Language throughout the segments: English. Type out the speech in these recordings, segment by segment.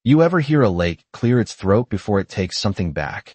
You ever hear a lake clear its throat before it takes something back?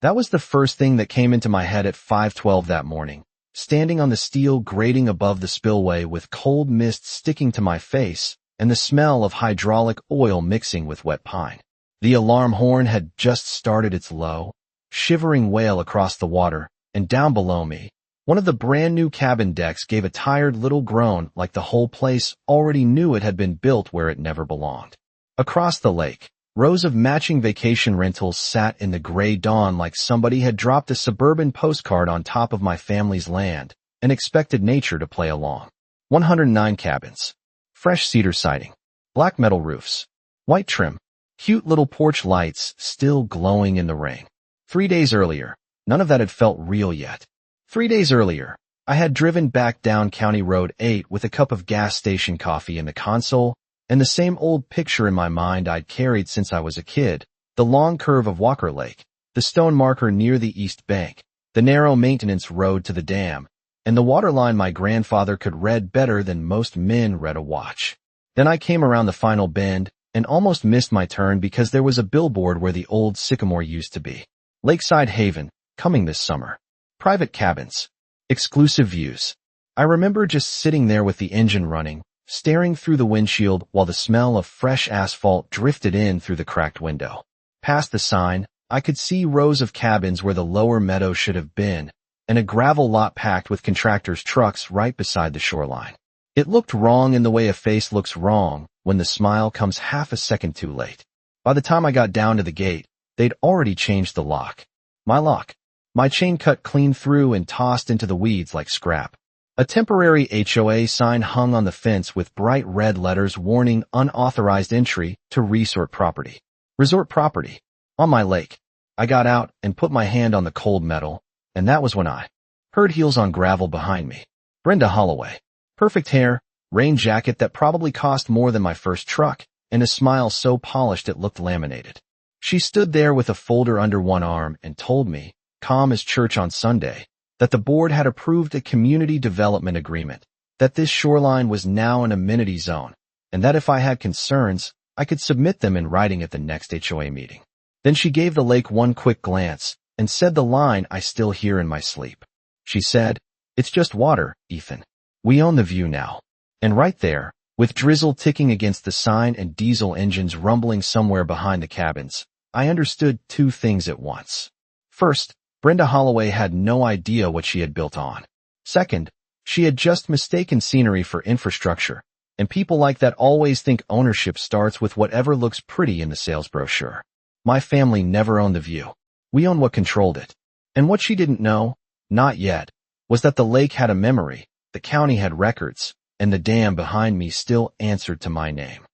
That was the first thing that came into my head at 5:12 that morning, standing on the steel grating above the spillway with cold mist sticking to my face and the smell of hydraulic oil mixing with wet pine. The alarm horn had just started its low, shivering wail across the water, and down below me, one of the brand-new cabin decks gave a tired little groan like the whole place already knew it had been built where it never belonged. Across the lake, rows of matching vacation rentals sat in the gray dawn like somebody had dropped a suburban postcard on top of my family's land and expected nature to play along. 109 cabins. Fresh cedar siding. Black metal roofs. White trim. Cute little porch lights still glowing in the rain. 3 days earlier, none of that had felt real yet. 3 days earlier, I had driven back down County Road 8 with a cup of gas station coffee in the console and the same old picture in my mind I'd carried since I was a kid, the long curve of Walker Lake, the stone marker near the east bank, the narrow maintenance road to the dam, and the waterline my grandfather could read better than most men read a watch. Then I came around the final bend and almost missed my turn because there was a billboard where the old sycamore used to be. Lakeside Haven, coming this summer. Private cabins. Exclusive views. I remember just sitting there with the engine running, staring through the windshield while the smell of fresh asphalt drifted in through the cracked window. Past the sign, I could see rows of cabins where the lower meadow should have been, and a gravel lot packed with contractors' trucks right beside the shoreline. It looked wrong in the way a face looks wrong when the smile comes half a second too late. By the time I got down to the gate, they'd already changed the lock. My lock. My chain cut clean through and tossed into the weeds like scrap. A temporary HOA sign hung on the fence with bright red letters warning unauthorized entry to resort property. Resort property. On my lake. I got out and put my hand on the cold metal, and that was when I heard heels on gravel behind me. Brenda Holloway. Perfect hair, rain jacket that probably cost more than my first truck, and a smile so polished it looked laminated. She stood there with a folder under one arm and told me, calm as church on Sunday, that the board had approved a community development agreement, that this shoreline was now an amenity zone, and that if I had concerns, I could submit them in writing at the next HOA meeting. Then she gave the lake one quick glance and said the line I still hear in my sleep. She said, "It's just water, Ethan. We own the view now." And right there, with drizzle ticking against the sign and diesel engines rumbling somewhere behind the cabins, I understood two things at once. First, Brenda Holloway had no idea what she had built on. Second, she had just mistaken scenery for infrastructure, and people like that always think ownership starts with whatever looks pretty in the sales brochure. My family never owned the view. We owned what controlled it. And what she didn't know, not yet, was that the lake had a memory, the county had records, and the dam behind me still answered to my name.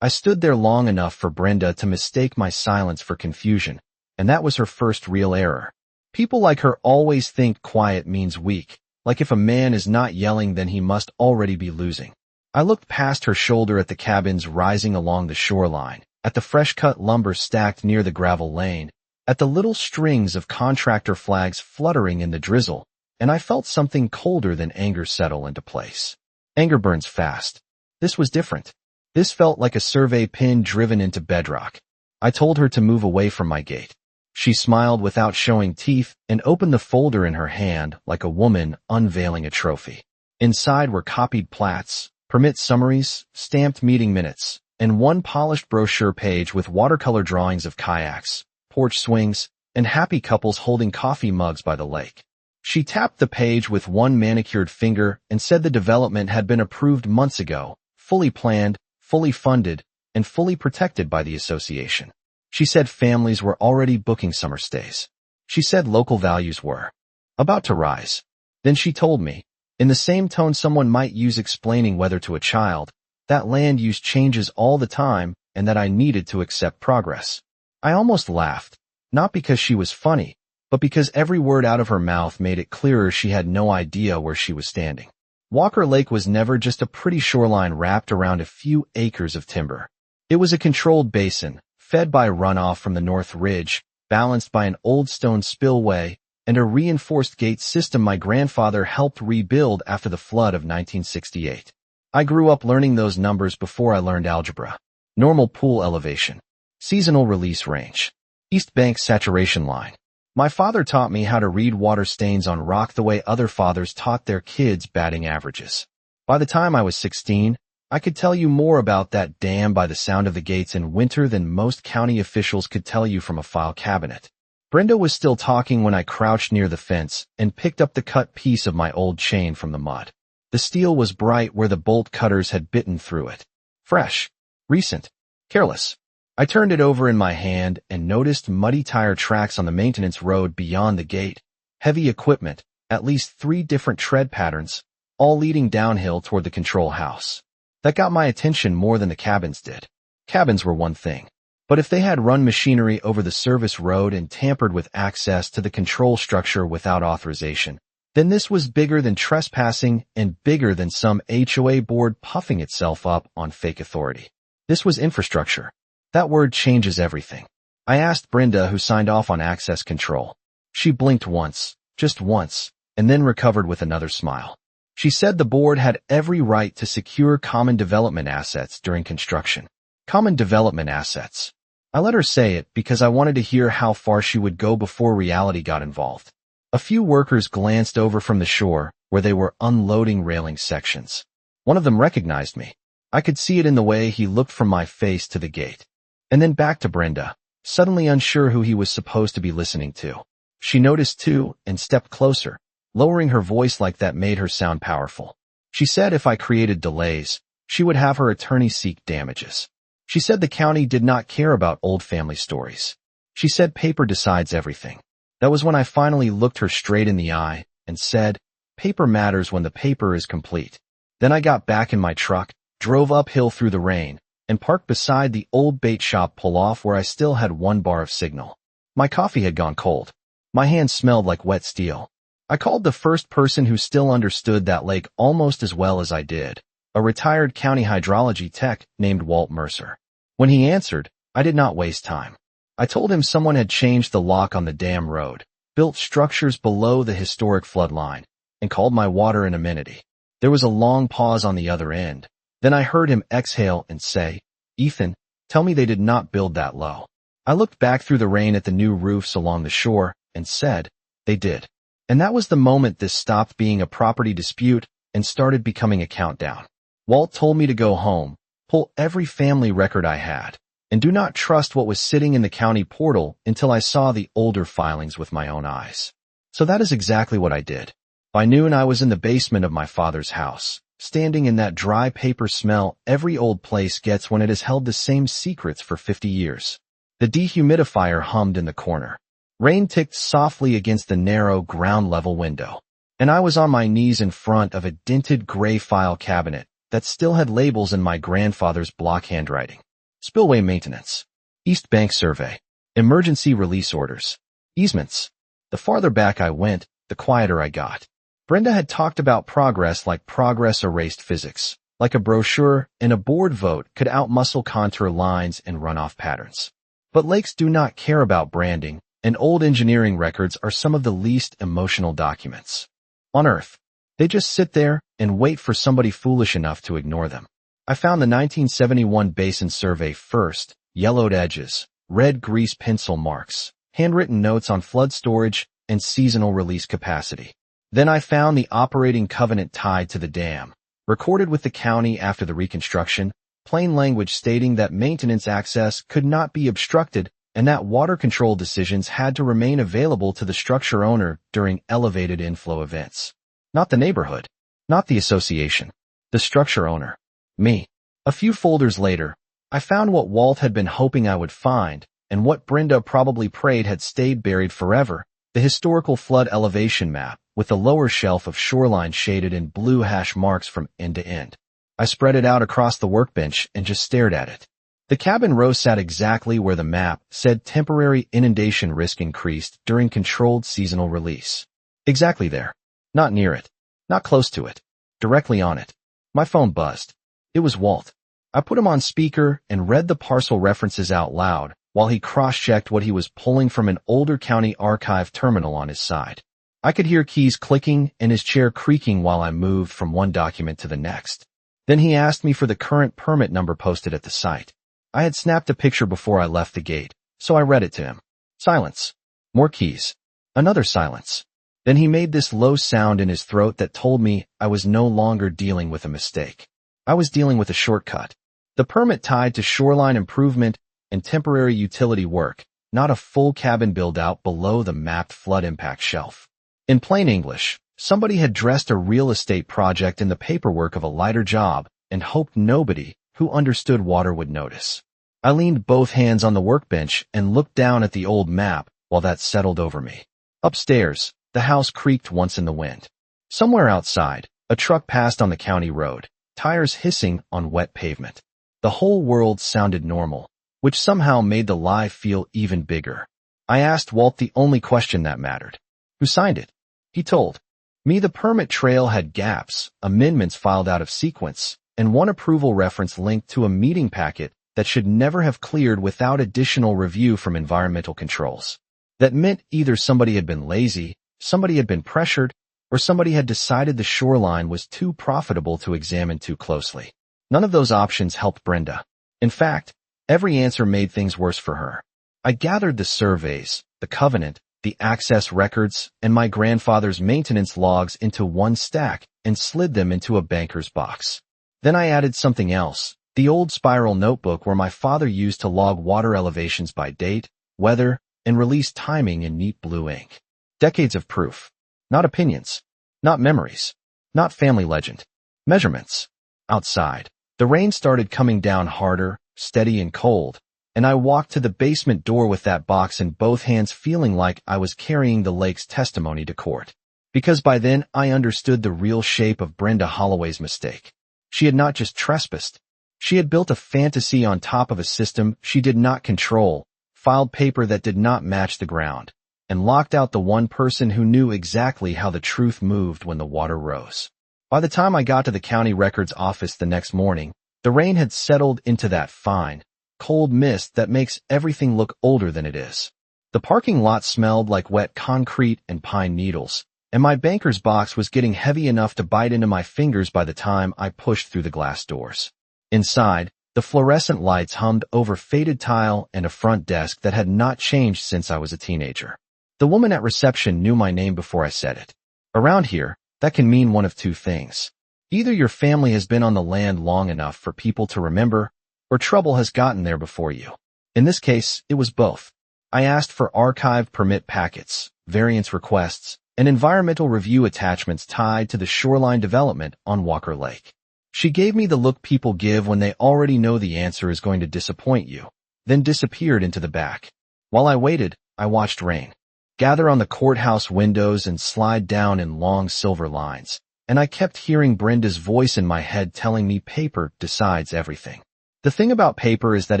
I stood there long enough for Brenda to mistake my silence for confusion, and that was her first real error. People like her always think quiet means weak, like if a man is not yelling then he must already be losing. I looked past her shoulder at the cabins rising along the shoreline, at the fresh-cut lumber stacked near the gravel lane, at the little strings of contractor flags fluttering in the drizzle, and I felt something colder than anger settle into place. Anger burns fast. This was different. This felt like a survey pin driven into bedrock. I told her to move away from my gate. She smiled without showing teeth and opened the folder in her hand like a woman unveiling a trophy. Inside were copied plats, permit summaries, stamped meeting minutes, and one polished brochure page with watercolor drawings of kayaks, porch swings, and happy couples holding coffee mugs by the lake. She tapped the page with one manicured finger and said the development had been approved months ago, fully planned, fully funded, and fully protected by the association. She said families were already booking summer stays. She said local values were about to rise. Then she told me, in the same tone someone might use explaining weather to a child, that land use changes all the time and that I needed to accept progress. I almost laughed, not because she was funny, but because every word out of her mouth made it clearer she had no idea where she was standing. Walker Lake was never just a pretty shoreline wrapped around a few acres of timber. It was a controlled basin, fed by runoff from the North Ridge, balanced by an old stone spillway, and a reinforced gate system my grandfather helped rebuild after the flood of 1968. I grew up learning those numbers before I learned algebra. Normal pool elevation. Seasonal release range. East Bank saturation line. My father taught me how to read water stains on rock the way other fathers taught their kids batting averages. By the time I was 16, I could tell you more about that dam by the sound of the gates in winter than most county officials could tell you from a file cabinet. Brenda was still talking when I crouched near the fence and picked up the cut piece of my old chain from the mud. The steel was bright where the bolt cutters had bitten through it. Fresh. Recent. Careless. I turned it over in my hand and noticed muddy tire tracks on the maintenance road beyond the gate. Heavy equipment, at least 3 different tread patterns, all leading downhill toward the control house. That got my attention more than the cabins did. Cabins were one thing. But if they had run machinery over the service road and tampered with access to the control structure without authorization, then this was bigger than trespassing and bigger than some HOA board puffing itself up on fake authority. This was infrastructure. That word changes everything. I asked Brenda, who signed off on access control. She blinked once, just once, and then recovered with another smile. She said the board had every right to secure common development assets during construction. Common development assets. I let her say it because I wanted to hear how far she would go before reality got involved. A few workers glanced over from the shore where they were unloading railing sections. One of them recognized me. I could see it in the way he looked from my face to the gate. And then back to Brenda, suddenly unsure who he was supposed to be listening to. She noticed too and stepped closer, lowering her voice like that made her sound powerful. She said if I created delays, she would have her attorney seek damages. She said the county did not care about old family stories. She said paper decides everything. That was when I finally looked her straight in the eye and said, paper matters when the paper is complete. Then I got back in my truck, drove uphill through the rain, and parked beside the old bait shop pull-off where I still had 1 bar of signal. My coffee had gone cold. My hands smelled like wet steel. I called the first person who still understood that lake almost as well as I did, a retired county hydrology tech named Walt Mercer. When he answered, I did not waste time. I told him someone had changed the lock on the dam road, built structures below the historic flood line, and called my water an amenity. There was a long pause on the other end. Then I heard him exhale and say, Ethan, tell me they did not build that low. I looked back through the rain at the new roofs along the shore and said, they did. And that was the moment this stopped being a property dispute and started becoming a countdown. Walt told me to go home, pull every family record I had, and do not trust what was sitting in the county portal until I saw the older filings with my own eyes. So that is exactly what I did. By noon I was in the basement of my father's house, standing in that dry paper smell every old place gets when it has held the same secrets for 50 years. The dehumidifier hummed in the corner. Rain ticked softly against the narrow ground-level window, and I was on my knees in front of a dented gray file cabinet that still had labels in my grandfather's block handwriting. Spillway maintenance. East Bank survey. Emergency release orders. Easements. The farther back I went, the quieter I got. Brenda had talked about progress like progress erased physics, like a brochure and a board vote could outmuscle contour lines and runoff patterns. But lakes do not care about branding, and old engineering records are some of the least emotional documents on Earth. They just sit there and wait for somebody foolish enough to ignore them. I found the 1971 Basin Survey first, yellowed edges, red grease pencil marks, handwritten notes on flood storage and seasonal release capacity. Then I found the operating covenant tied to the dam, recorded with the county after the reconstruction, plain language stating that maintenance access could not be obstructed and that water control decisions had to remain available to the structure owner during elevated inflow events. Not the neighborhood, not the association, the structure owner, me. A few folders later, I found what Walt had been hoping I would find and what Brenda probably prayed had stayed buried forever, the historical flood elevation map with the lower shelf of shoreline shaded in blue hash marks from end to end. I spread it out across the workbench and just stared at it. The cabin row sat exactly where the map said temporary inundation risk increased during controlled seasonal release. Exactly there. Not near it. Not close to it. Directly on it. My phone buzzed. It was Walt. I put him on speaker and read the parcel references out loud while he cross-checked what he was pulling from an older county archive terminal on his side. I could hear keys clicking and his chair creaking while I moved from one document to the next. Then he asked me for the current permit number posted at the site. I had snapped a picture before I left the gate, so I read it to him. Silence. More keys. Another silence. Then he made this low sound in his throat that told me I was no longer dealing with a mistake. I was dealing with a shortcut. The permit tied to shoreline improvement and temporary utility work, not a full cabin build-out below the mapped flood impact shelf. In plain English, somebody had dressed a real estate project in the paperwork of a lighter job and hoped nobody who understood water would notice. I leaned both hands on the workbench and looked down at the old map while that settled over me. Upstairs, the house creaked once in the wind. Somewhere outside, a truck passed on the county road, tires hissing on wet pavement. The whole world sounded normal, which somehow made the lie feel even bigger. I asked Walt the only question that mattered. Who signed it? He told me the permit trail had gaps, amendments filed out of sequence, and one approval reference linked to a meeting packet that should never have cleared without additional review from environmental controls. That meant either somebody had been lazy, somebody had been pressured, or somebody had decided the shoreline was too profitable to examine too closely. None of those options helped Brenda. In fact, every answer made things worse for her. I gathered the surveys, the covenant, the access records, and my grandfather's maintenance logs into one stack and slid them into a banker's box. Then I added something else, the old spiral notebook where my father used to log water elevations by date, weather, and release timing in neat blue ink. Decades of proof. Not opinions. Not memories. Not family legend. Measurements. Outside, the rain started coming down harder, steady and cold, and I walked to the basement door with that box in both hands feeling like I was carrying the lake's testimony to court. Because by then I understood the real shape of Brenda Holloway's mistake. She had not just trespassed. She had built a fantasy on top of a system she did not control, filed paper that did not match the ground, and locked out the one person who knew exactly how the truth moved when the water rose. By the time I got to the county records office the next morning, the rain had settled into that fine, cold mist that makes everything look older than it is. The parking lot smelled like wet concrete and pine needles, and my banker's box was getting heavy enough to bite into my fingers by the time I pushed through the glass doors. Inside, the fluorescent lights hummed over faded tile and a front desk that had not changed since I was a teenager. The woman at reception knew my name before I said it. Around here, that can mean one of two things. Either your family has been on the land long enough for people to remember, or trouble has gotten there before you. In this case, it was both. I asked for archived permit packets, variance requests, and environmental review attachments tied to the shoreline development on Walker Lake. She gave me the look people give when they already know the answer is going to disappoint you, then disappeared into the back. While I waited, I watched rain gather on the courthouse windows and slide down in long silver lines, and I kept hearing Brenda's voice in my head telling me paper decides everything. The thing about paper is that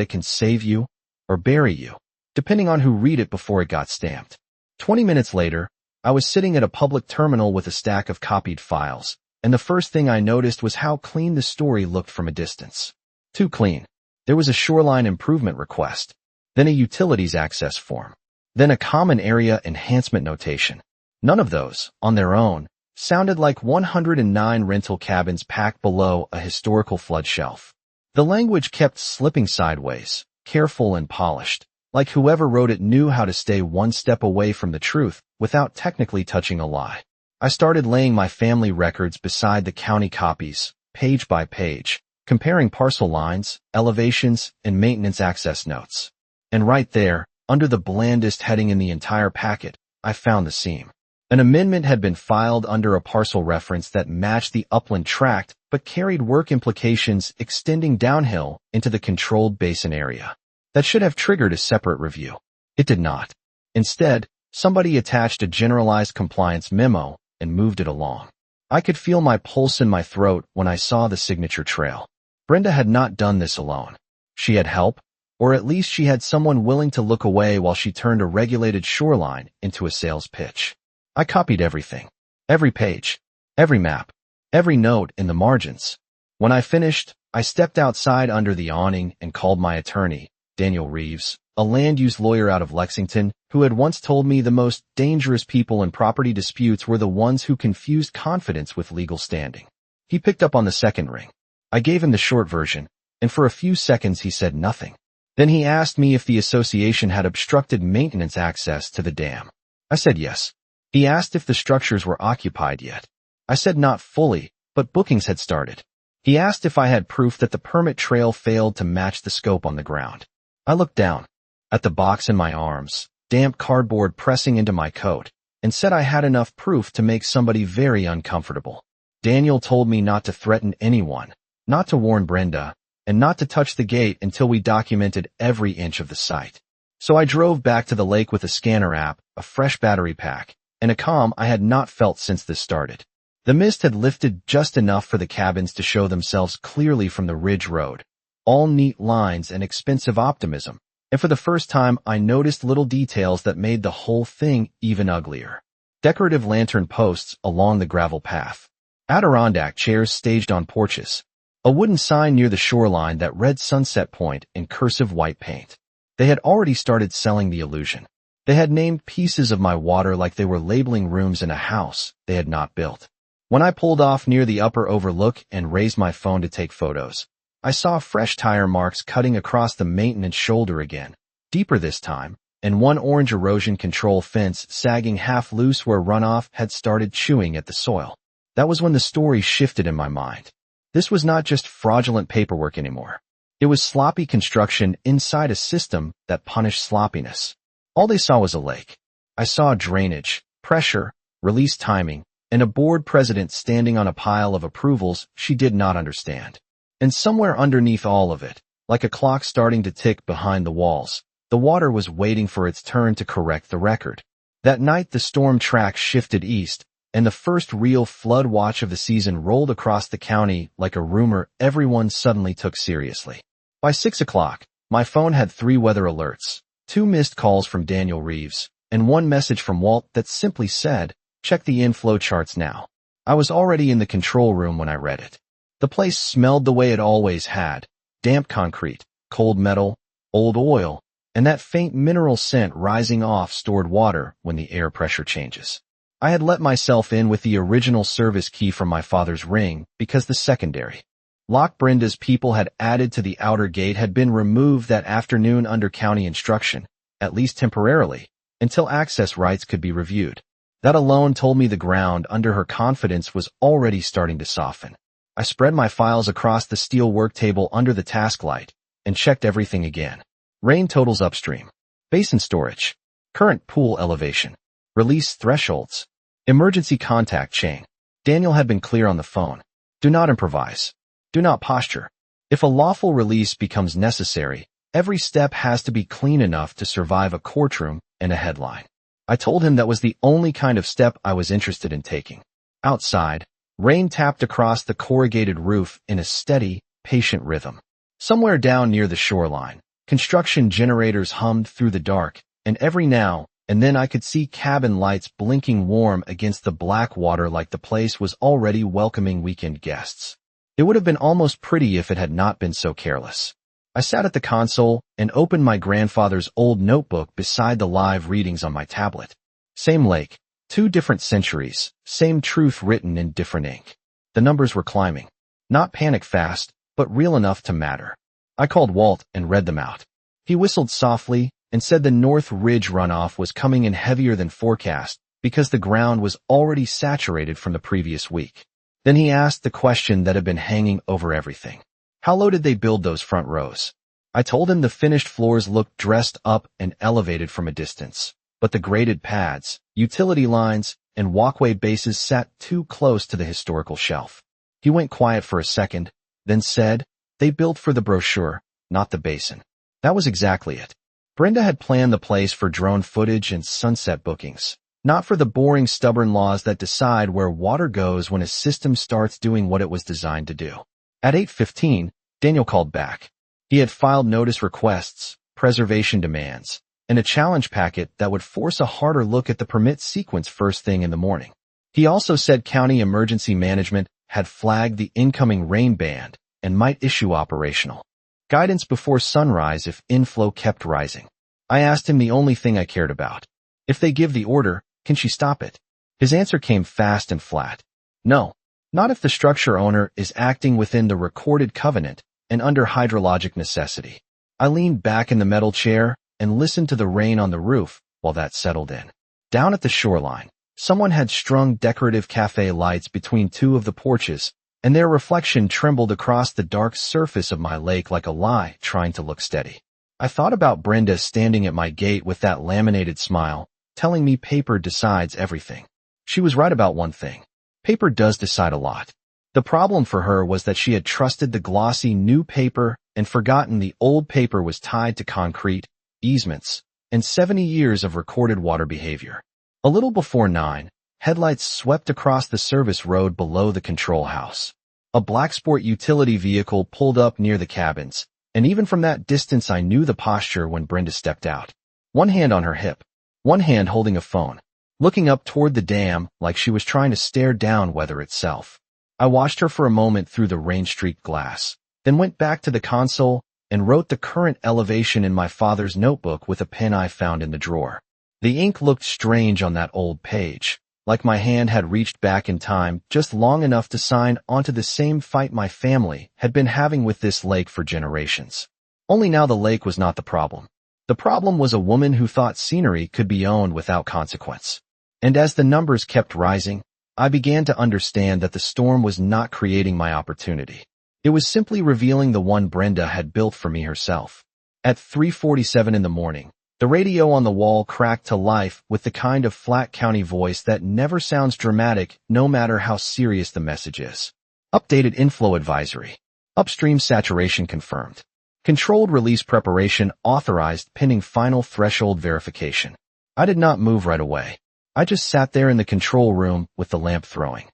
it can save you or bury you, depending on who read it before it got stamped. 20 minutes later, I was sitting at a public terminal with a stack of copied files, and the first thing I noticed was how clean the story looked from a distance. Too clean. There was a shoreline improvement request, then a utilities access form, then a common area enhancement notation. None of those, on their own, sounded like 109 rental cabins packed below a historical flood shelf. The language kept slipping sideways, careful and polished, like whoever wrote it knew how to stay one step away from the truth without technically touching a lie. I started laying my family records beside the county copies, page by page, comparing parcel lines, elevations, and maintenance access notes. And right there, under the blandest heading in the entire packet, I found the seam. An amendment had been filed under a parcel reference that matched the upland tract but carried work implications extending downhill into the controlled basin area. That should have triggered a separate review. It did not. Instead, somebody attached a generalized compliance memo and moved it along. I could feel my pulse in my throat when I saw the signature trail. Brenda had not done this alone. She had help, or at least she had someone willing to look away while she turned a regulated shoreline into a sales pitch. I copied everything. Every page. Every map. Every note in the margins. When I finished, I stepped outside under the awning and called my attorney, Daniel Reeves, a land use lawyer out of Lexington, who had once told me the most dangerous people in property disputes were the ones who confused confidence with legal standing. He picked up on the second ring. I gave him the short version, and for a few seconds he said nothing. Then he asked me if the association had obstructed maintenance access to the dam. I said yes. He asked if the structures were occupied yet. I said not fully, but bookings had started. He asked if I had proof that the permit trail failed to match the scope on the ground. I looked down at the box in my arms, damp cardboard pressing into my coat, and said I had enough proof to make somebody very uncomfortable. Daniel told me not to threaten anyone, not to warn Brenda, and not to touch the gate until we documented every inch of the site. So I drove back to the lake with a scanner app, a fresh battery pack, and a calm I had not felt since this started. The mist had lifted just enough for the cabins to show themselves clearly from the ridge road, all neat lines and expensive optimism, and for the first time I noticed little details that made the whole thing even uglier. Decorative lantern posts along the gravel path, Adirondack chairs staged on porches, a wooden sign near the shoreline that read Sunset Point in cursive white paint. They had already started selling the illusion. They had named pieces of my water like they were labeling rooms in a house they had not built. When I pulled off near the upper overlook and raised my phone to take photos, I saw fresh tire marks cutting across the maintenance shoulder again, deeper this time, and one orange erosion control fence sagging half loose where runoff had started chewing at the soil. That was when the story shifted in my mind. This was not just fraudulent paperwork anymore. It was sloppy construction inside a system that punished sloppiness. All they saw was a lake. I saw drainage, pressure, release timing, and a board president standing on a pile of approvals she did not understand. And somewhere underneath all of it, like a clock starting to tick behind the walls, the water was waiting for its turn to correct the record. That night the storm track shifted east, and the first real flood watch of the season rolled across the county like a rumor everyone suddenly took seriously. By 6 o'clock, my phone had 3 weather alerts, 2 missed calls from Daniel Reeves, and 1 message from Walt that simply said, "Check the inflow charts now." I was already in the control room when I read it. The place smelled the way it always had, damp concrete, cold metal, old oil, and that faint mineral scent rising off stored water when the air pressure changes. I had let myself in with the original service key from my father's ring because the secondary lock Brenda's people had added to the outer gate had been removed that afternoon under county instruction, at least temporarily, until access rights could be reviewed. That alone told me the ground under her confidence was already starting to soften. I spread my files across the steel work table under the task light and checked everything again. Rain totals upstream, basin storage, current pool elevation, release thresholds, emergency contact chain. Daniel had been clear on the phone. Do not improvise. Do not posture. If a lawful release becomes necessary, every step has to be clean enough to survive a courtroom and a headline. I told him that was the only kind of step I was interested in taking. Outside, rain tapped across the corrugated roof in a steady, patient rhythm. Somewhere down near the shoreline, construction generators hummed through the dark, and every now and then I could see cabin lights blinking warm against the black water like the place was already welcoming weekend guests. It would have been almost pretty if it had not been so careless. I sat at the console and opened my grandfather's old notebook beside the live readings on my tablet. Same lake, 2 different centuries, same truth written in different ink. The numbers were climbing. Not panic fast, but real enough to matter. I called Walt and read them out. He whistled softly and said the North Ridge runoff was coming in heavier than forecast because the ground was already saturated from the previous week. Then he asked the question that had been hanging over everything. How low did they build those front rows? I told him the finished floors looked dressed up and elevated from a distance, but the graded pads, utility lines, and walkway bases sat too close to the historical shelf. He went quiet for a second, then said, "They built for the brochure, not the basin." That was exactly it. Brenda had planned the place for drone footage and sunset bookings, not for the boring, stubborn laws that decide where water goes when a system starts doing what it was designed to do. At 8:15, Daniel called back. He had filed notice requests, preservation demands, and a challenge packet that would force a harder look at the permit sequence first thing in the morning. He also said county emergency management had flagged the incoming rain band and might issue operational guidance before sunrise if inflow kept rising. I asked him the only thing I cared about. If they give the order, can she stop it? His answer came fast and flat. No, not if the structure owner is acting within the recorded covenant and under hydrologic necessity. I leaned back in the metal chair and listened to the rain on the roof while that settled in. Down at the shoreline, someone had strung decorative cafe lights between two of the porches, and their reflection trembled across the dark surface of my lake like a lie trying to look steady. I thought about Brenda standing at my gate with that laminated smile, telling me paper decides everything. She was right about one thing. Paper does decide a lot. The problem for her was that she had trusted the glossy new paper and forgotten the old paper was tied to concrete, easements, and 70 years of recorded water behavior. A little before 9, headlights swept across the service road below the control house. A black sport utility vehicle pulled up near the cabins, and even from that distance I knew the posture when Brenda stepped out. One hand on her hip, one hand holding a phone, looking up toward the dam like she was trying to stare down weather itself. I watched her for a moment through the rain-streaked glass, then went back to the console and wrote the current elevation in my father's notebook with a pen I found in the drawer. The ink looked strange on that old page, like my hand had reached back in time just long enough to sign onto the same fight my family had been having with this lake for generations. Only now the lake was not the problem. The problem was a woman who thought scenery could be owned without consequence. And as the numbers kept rising, I began to understand that the storm was not creating my opportunity. It was simply revealing the one Brenda had built for me herself. At 3:47 in the morning, the radio on the wall cracked to life with the kind of flat county voice that never sounds dramatic no matter how serious the message is. Updated inflow advisory. Upstream saturation confirmed. Controlled release preparation authorized pending final threshold verification. I did not move right away. I just sat there in the control room with the lamp throwing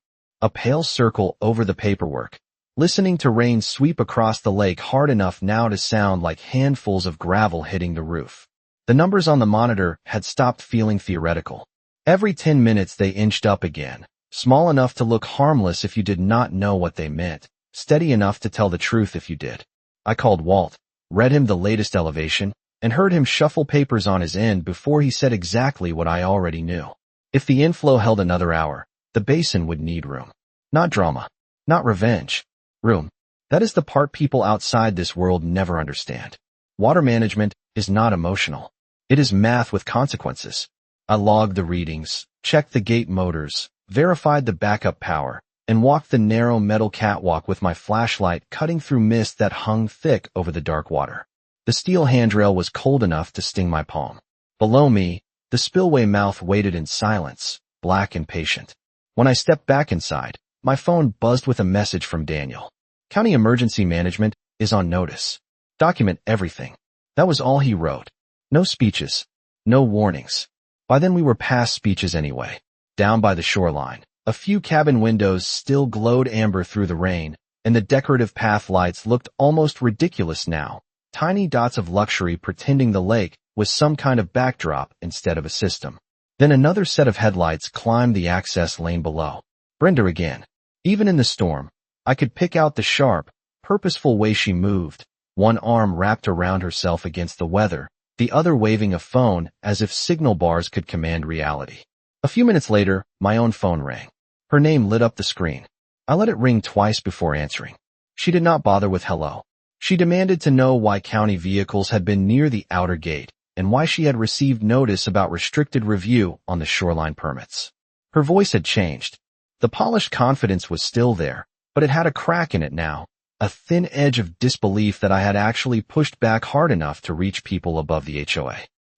a pale circle over the paperwork, listening to rain sweep across the lake hard enough now to sound like handfuls of gravel hitting the roof. The numbers on the monitor had stopped feeling theoretical. Every 10 minutes they inched up again, small enough to look harmless if you did not know what they meant, steady enough to tell the truth if you did. I called Walt, read him the latest elevation, and heard him shuffle papers on his end before he said exactly what I already knew. If the inflow held another hour, the basin would need room. Not drama. Not revenge. Room. That is the part people outside this world never understand. Water management is not emotional. It is math with consequences. I logged the readings, checked the gate motors, verified the backup power, and walked the narrow metal catwalk with my flashlight cutting through mist that hung thick over the dark water. The steel handrail was cold enough to sting my palm. Below me, the spillway mouth waited in silence, black and patient. When I stepped back inside, my phone buzzed with a message from Daniel. County Emergency Management is on notice. Document everything. That was all he wrote. No speeches. No warnings. By then we were past speeches anyway. Down by the shoreline, a few cabin windows still glowed amber through the rain, and the decorative path lights looked almost ridiculous now. Tiny dots of luxury pretending the lake was some kind of backdrop instead of a system. Then another set of headlights climbed the access lane below. Brenda again. Even in the storm, I could pick out the sharp, purposeful way she moved, one arm wrapped around herself against the weather, the other waving a phone as if signal bars could command reality. A few minutes later, my own phone rang. Her name lit up the screen. I let it ring twice before answering. She did not bother with hello. She demanded to know why county vehicles had been near the outer gate, and why she had received notice about restricted review on the shoreline permits. Her voice had changed. The polished confidence was still there, but it had a crack in it now, a thin edge of disbelief that I had actually pushed back hard enough to reach people above the HOA.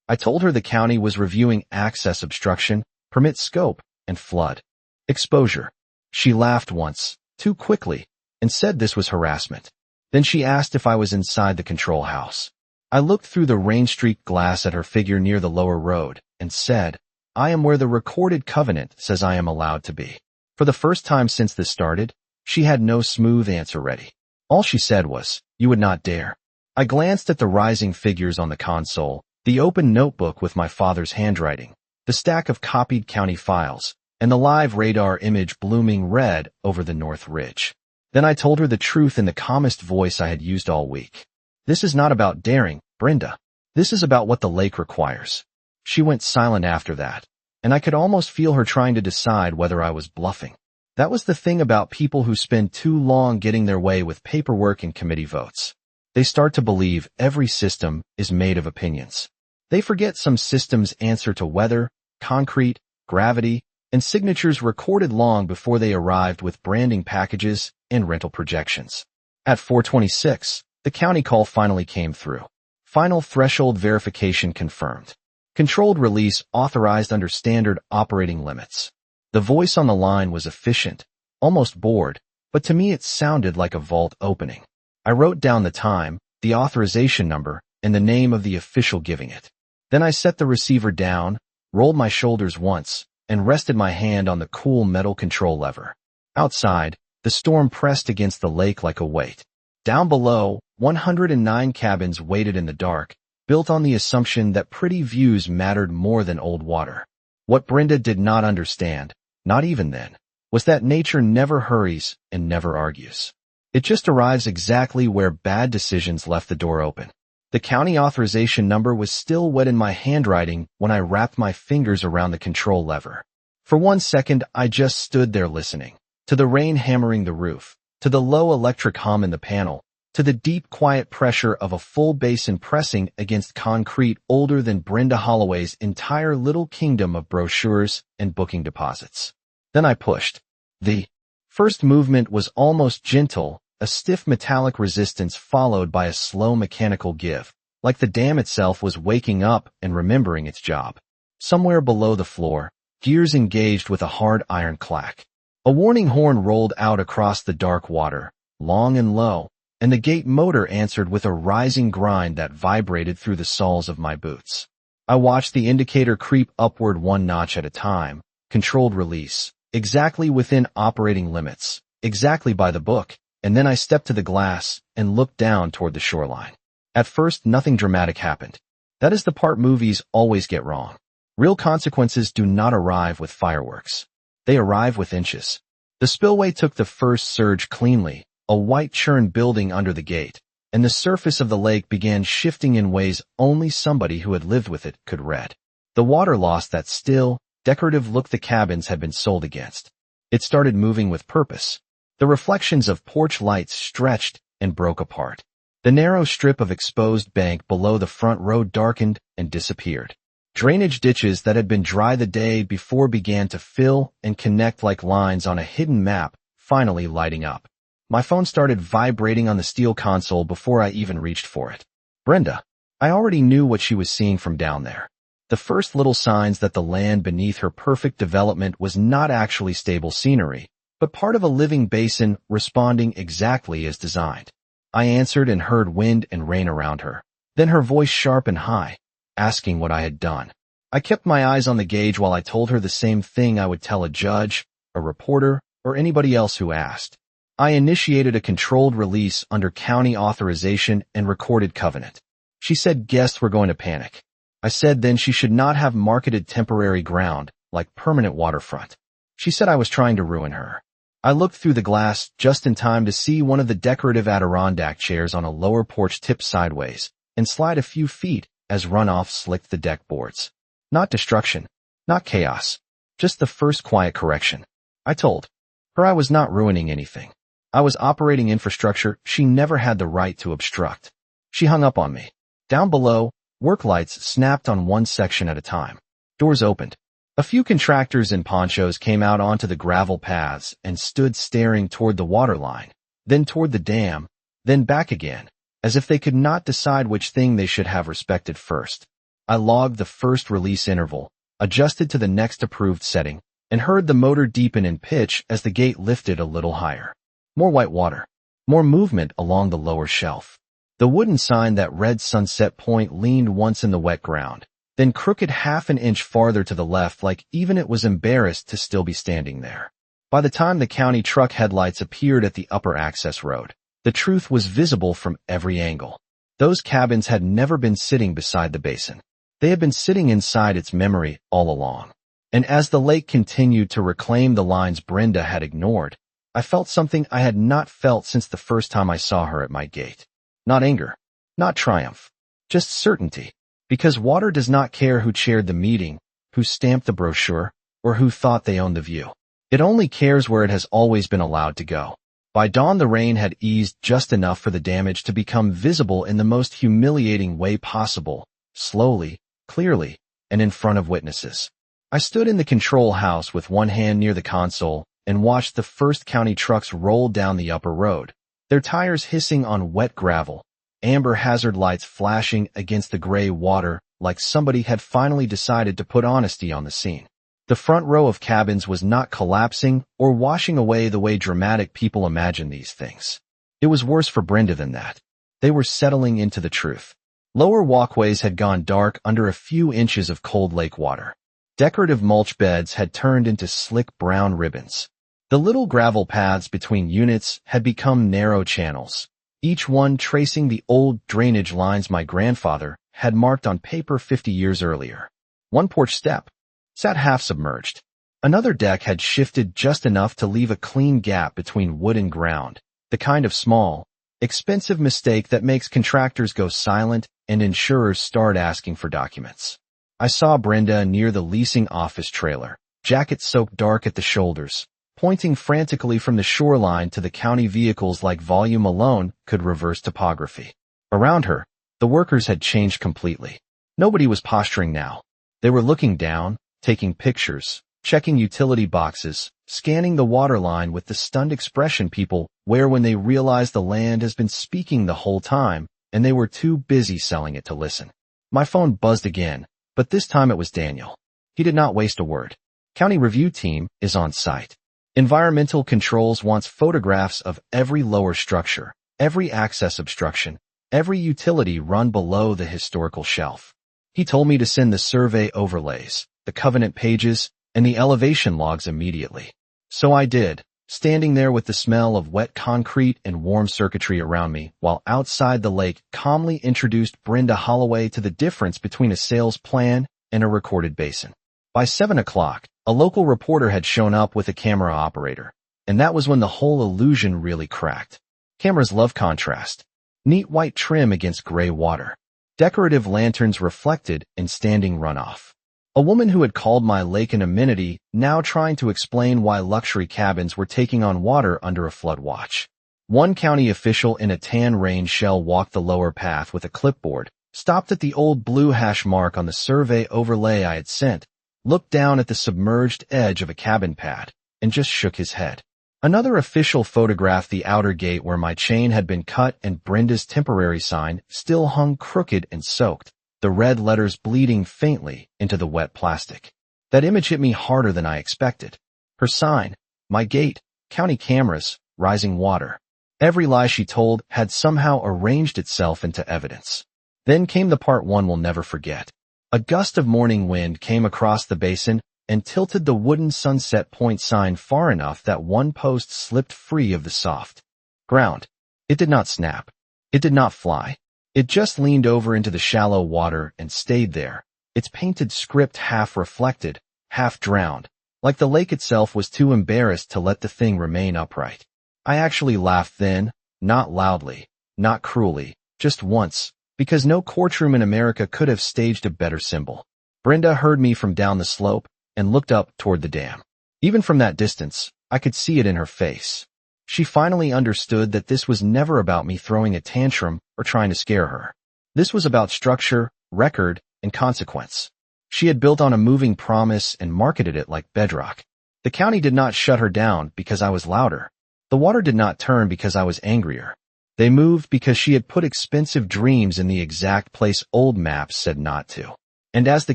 I told her the county was reviewing access obstruction, permit scope, and flood exposure. She laughed once, too quickly, and said this was harassment. Then she asked if I was inside the control house. I looked through the rain-streaked glass at her figure near the lower road and said, I am where the recorded covenant says I am allowed to be. For the first time since this started, she had no smooth answer ready. All she said was, you would not dare. I glanced at the rising figures on the console, the open notebook with my father's handwriting, the stack of copied county files, and the live radar image blooming red over the North Ridge. Then I told her the truth in the calmest voice I had used all week. This is not about daring, Brenda. This is about what the lake requires. She went silent after that, and I could almost feel her trying to decide whether I was bluffing. That was the thing about people who spend too long getting their way with paperwork and committee votes. They start to believe every system is made of opinions. They forget some systems answer to weather, concrete, gravity, and signatures recorded long before they arrived with branding packages and rental projections. At 4:26, the county call finally came through. Final threshold verification confirmed. Controlled release authorized under standard operating limits. The voice on the line was efficient, almost bored, but to me it sounded like a vault opening. I wrote down the time, the authorization number, and the name of the official giving it. Then I set the receiver down, rolled my shoulders once, and rested my hand on the cool metal control lever. Outside, the storm pressed against the lake like a weight. Down below, 109 cabins waited in the dark, built on the assumption that pretty views mattered more than old water. What Brenda did not understand, not even then, was that nature never hurries and never argues. It just arrives exactly where bad decisions left the door open. The county authorization number was still wet in my handwriting when I wrapped my fingers around the control lever. For 1 second, I just stood there listening, to the rain hammering the roof, to the low electric hum in the panel, to the deep, quiet pressure of a full basin pressing against concrete older than Brenda Holloway's entire little kingdom of brochures and booking deposits. Then I pushed. The first movement was almost gentle, a stiff metallic resistance followed by a slow mechanical give, like the dam itself was waking up and remembering its job. Somewhere below the floor, gears engaged with a hard iron clack. A warning horn rolled out across the dark water, long and low, and the gate motor answered with a rising grind that vibrated through the soles of my boots. I watched the indicator creep upward 1 notch at a time, controlled release, exactly within operating limits, exactly by the book, and then I stepped to the glass and looked down toward the shoreline. At first, nothing dramatic happened. That is the part movies always get wrong. Real consequences do not arrive with fireworks. They arrive with inches. The spillway took the first surge cleanly, a white churn building under the gate, and the surface of the lake began shifting in ways only somebody who had lived with it could read. The water lost that still, decorative look the cabins had been sold against. It started moving with purpose. The reflections of porch lights stretched and broke apart. The narrow strip of exposed bank below the front row darkened and disappeared. Drainage ditches that had been dry the day before began to fill and connect like lines on a hidden map, finally lighting up. My phone started vibrating on the steel console before I even reached for it. Brenda. I already knew what she was seeing from down there. The first little signs that the land beneath her perfect development was not actually stable scenery, but part of a living basin responding exactly as designed. I answered and heard wind and rain around her, then her voice sharp and high, asking what I had done. I kept my eyes on the gauge while I told her the same thing I would tell a judge, a reporter, or anybody else who asked. I initiated a controlled release under county authorization and recorded covenant. She said guests were going to panic. I said then she should not have marketed temporary ground, like permanent waterfront. She said I was trying to ruin her. I looked through the glass just in time to see one of the decorative Adirondack chairs on a lower porch tip sideways and slide a few feet as runoff slicked the deck boards. Not destruction, not chaos, just the first quiet correction. I told her I was not ruining anything. I was operating infrastructure she never had the right to obstruct. She hung up on me. Down below, work lights snapped on one section at a time. Doors opened. A few contractors in ponchos came out onto the gravel paths and stood staring toward the water line, then toward the dam, then back again, as if they could not decide which thing they should have respected first. I logged the first release interval, adjusted to the next approved setting, and heard the motor deepen in pitch as the gate lifted a little higher. More white water. More movement along the lower shelf. The wooden sign that read Sunset Point leaned once in the wet ground, then crooked half an inch farther to the left like even it was embarrassed to still be standing there. By the time the county truck headlights appeared at the upper access road, the truth was visible from every angle. Those cabins had never been sitting beside the basin. They had been sitting inside its memory all along. And as the lake continued to reclaim the lines Brenda had ignored, I felt something I had not felt since the first time I saw her at my gate. Not anger, not triumph, just certainty. Because water does not care who chaired the meeting, who stamped the brochure, or who thought they owned the view. It only cares where it has always been allowed to go. By dawn, the rain had eased just enough for the damage to become visible in the most humiliating way possible, slowly, clearly, and in front of witnesses. I stood in the control house with one hand near the console and watched the first county trucks roll down the upper road, their tires hissing on wet gravel, amber hazard lights flashing against the gray water like somebody had finally decided to put honesty on the scene. The front row of cabins was not collapsing or washing away the way dramatic people imagine these things. It was worse for Brenda than that. They were settling into the truth. Lower walkways had gone dark under a few inches of cold lake water. Decorative mulch beds had turned into slick brown ribbons. The little gravel paths between units had become narrow channels, each one tracing the old drainage lines my grandfather had marked on paper 50 years earlier. One porch step sat half submerged. Another deck had shifted just enough to leave a clean gap between wood and ground, the kind of small, expensive mistake that makes contractors go silent and insurers start asking for documents. I saw Brenda near the leasing office trailer, jacket soaked dark at the shoulders, pointing frantically from the shoreline to the county vehicles like volume alone could reverse topography. Around her, the workers had changed completely. Nobody was posturing now. They were looking down, taking pictures, checking utility boxes, scanning the waterline with the stunned expression people wear when they realize the land has been speaking the whole time and they were too busy selling it to listen. My phone buzzed again, but this time it was Daniel. He did not waste a word. County review team is on site. Environmental controls wants photographs of every lower structure, every access obstruction, every utility run below the historical shelf. He told me to send the survey overlays, the covenant pages, and the elevation logs immediately. So I did, standing there with the smell of wet concrete and warm circuitry around me, while outside the lake calmly introduced Brenda Holloway to the difference between a sales plan and a recorded basin. By 7 o'clock, a local reporter had shown up with a camera operator, and that was when the whole illusion really cracked. Cameras love contrast. Neat white trim against gray water. Decorative lanterns reflected in standing runoff. A woman who had called my lake an amenity now trying to explain why luxury cabins were taking on water under a flood watch. One county official in a tan rain shell walked the lower path with a clipboard, stopped at the old blue hash mark on the survey overlay I had sent, looked down at the submerged edge of a cabin pad, and just shook his head. Another official photographed the outer gate where my chain had been cut and Brenda's temporary sign still hung crooked and soaked, the red letters bleeding faintly into the wet plastic. That image hit me harder than I expected. Her sign, my gate, county cameras, rising water. Every lie she told had somehow arranged itself into evidence. Then came the part one will never forget. A gust of morning wind came across the basin and tilted the wooden Sunset Point sign far enough that one post slipped free of the soft ground. It did not snap. It did not fly. It just leaned over into the shallow water and stayed there, its painted script half reflected, half drowned, like the lake itself was too embarrassed to let the thing remain upright. I actually laughed then, not loudly, not cruelly, just once, because no courtroom in America could have staged a better symbol. Brenda heard me from down the slope and looked up toward the dam. Even from that distance, I could see it in her face. She finally understood that this was never about me throwing a tantrum or trying to scare her. This was about structure, record, and consequence. She had built on a moving promise and marketed it like bedrock. The county did not shut her down because I was louder. The water did not turn because I was angrier. They moved because she had put expensive dreams in the exact place old maps said not to. And as the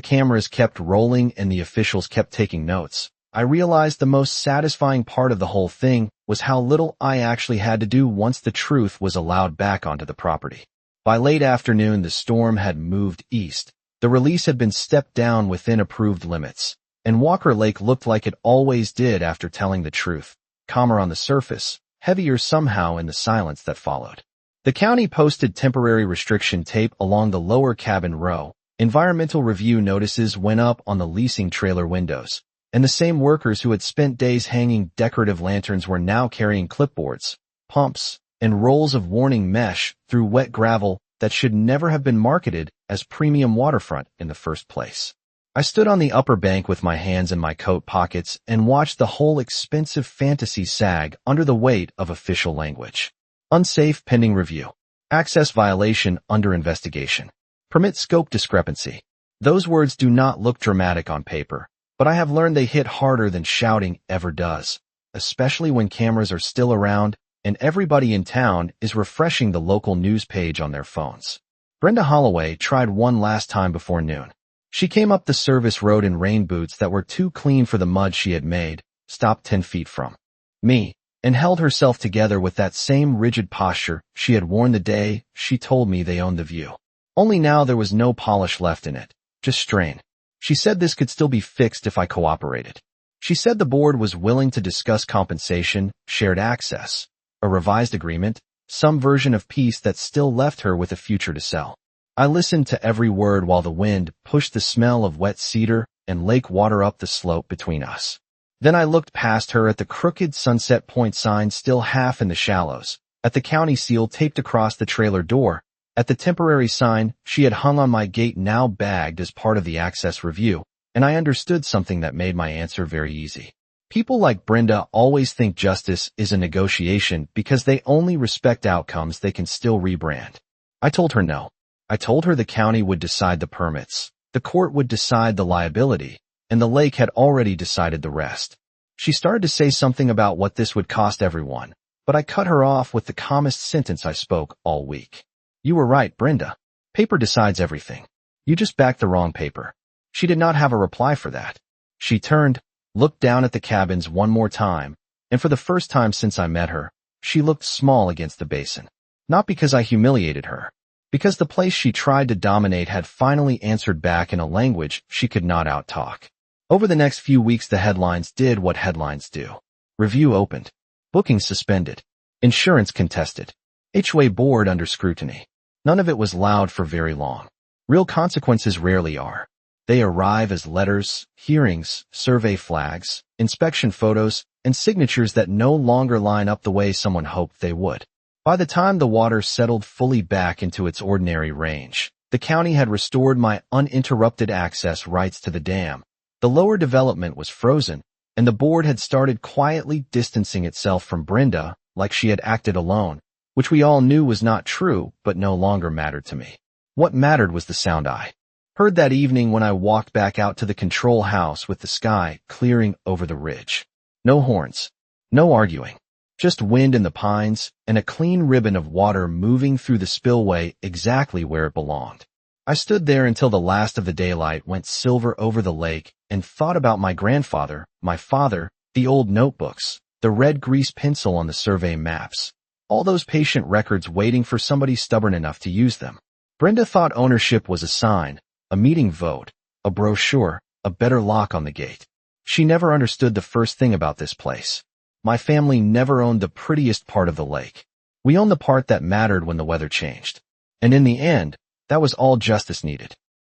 cameras kept rolling and the officials kept taking notes, I realized the most satisfying part of the whole thing was how little I actually had to do once the truth was allowed back onto the property. By late afternoon, the storm had moved east. The release had been stepped down within approved limits, and Walker Lake looked like it always did after telling the truth, calmer on the surface, heavier somehow in the silence that followed. The county posted temporary restriction tape along the lower cabin row. Environmental review notices went up on the leasing trailer windows, and the same workers who had spent days hanging decorative lanterns were now carrying clipboards, pumps, and rolls of warning mesh through wet gravel that should never have been marketed as premium waterfront in the first place. I stood on the upper bank with my hands in my coat pockets and watched the whole expensive fantasy sag under the weight of official language. Unsafe pending review. Access violation under investigation. Permit scope discrepancy. Those words do not look dramatic on paper, but I have learned they hit harder than shouting ever does, especially when cameras are still around and everybody in town is refreshing the local news page on their phones. Brenda Holloway tried one last time before noon. She came up the service road in rain boots that were too clean for the mud she had made, stopped 10 feet from me, and held herself together with that same rigid posture she had worn the day she told me they owned the view. Only now there was no polish left in it, just strain. She said this could still be fixed if I cooperated. She said the board was willing to discuss compensation, shared access, a revised agreement, some version of peace that still left her with a future to sell. I listened to every word while the wind pushed the smell of wet cedar and lake water up the slope between us. Then I looked past her at the crooked Sunset Point sign still half in the shallows, at the county seal taped across the trailer door, at the temporary sign she had hung on my gate now bagged as part of the access review, and I understood something that made my answer very easy. People like Brenda always think justice is a negotiation because they only respect outcomes they can still rebrand. I told her no. I told her the county would decide the permits, the court would decide the liability, and the lake had already decided the rest. She started to say something about what this would cost everyone, but I cut her off with the calmest sentence I spoke all week. You were right, Brenda. Paper decides everything. You just backed the wrong paper. She did not have a reply for that. She turned, looked down at the cabins one more time, and for the first time since I met her, she looked small against the basin. Not because I humiliated her. Because the place she tried to dominate had finally answered back in a language she could not outtalk. Over the next few weeks the headlines did what headlines do. Review opened. Booking suspended. Insurance contested. HOA board under scrutiny. None of it was loud for very long. Real consequences rarely are. They arrive as letters, hearings, survey flags, inspection photos, and signatures that no longer line up the way someone hoped they would. By the time the water settled fully back into its ordinary range, the county had restored my uninterrupted access rights to the dam. The lower development was frozen, and the board had started quietly distancing itself from Brenda like she had acted alone, which we all knew was not true but no longer mattered to me. What mattered was the sound I heard that evening when I walked back out to the control house with the sky clearing over the ridge. No horns. No arguing. Just wind in the pines, and a clean ribbon of water moving through the spillway exactly where it belonged. I stood there until the last of the daylight went silver over the lake and thought about my grandfather, my father, the old notebooks, the red grease pencil on the survey maps, all those patient records waiting for somebody stubborn enough to use them. Brenda thought ownership was a sign, a meeting vote, a brochure, a better lock on the gate. She never understood the first thing about this place. My family never owned the prettiest part of the lake. We owned the part that mattered when the weather changed. And in the end, that was all justice needed.